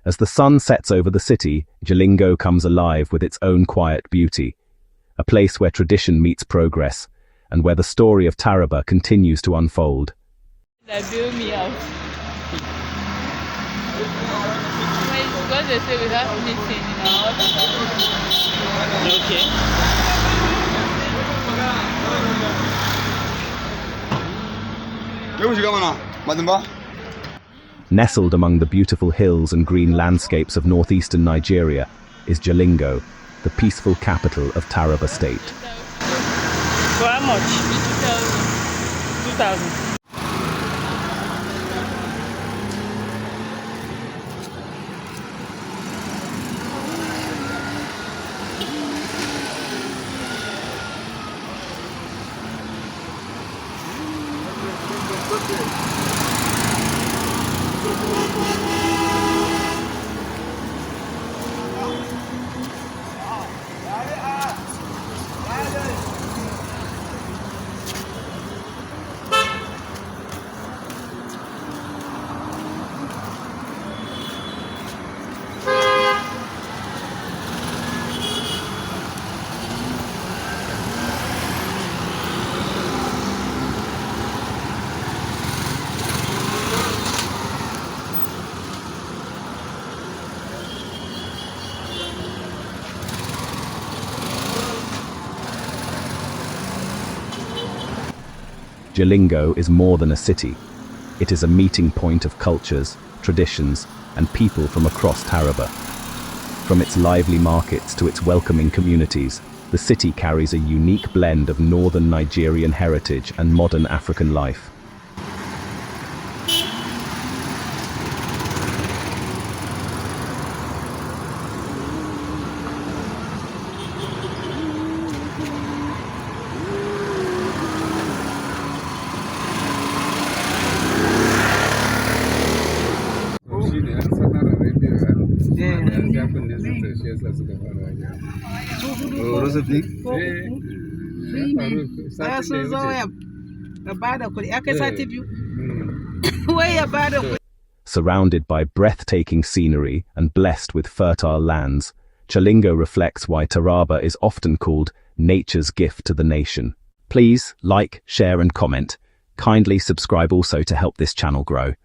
As the sun sets over the city, Jalingo comes alive with its own quiet beauty, a place where tradition meets progress, and where the story of Taraba continues to unfold. They bail me out. Because they say we have meeting in our office. Okay. Nestled among the beautiful hills and green landscapes of northeastern Nigeria is Jalingo, the peaceful capital of Taraba State. For how much? 2,000. Jalingo is more than a city. It is a meeting point of cultures, traditions, and people from across Taraba. From its lively markets to its welcoming communities, the city carries a unique blend of northern Nigerian heritage and modern African life. Surrounded by breathtaking scenery and blessed with fertile lands, Jalingo reflects why Taraba is often called nature's gift to the nation. Please like, share and comment. Kindly subscribe also to help this channel grow.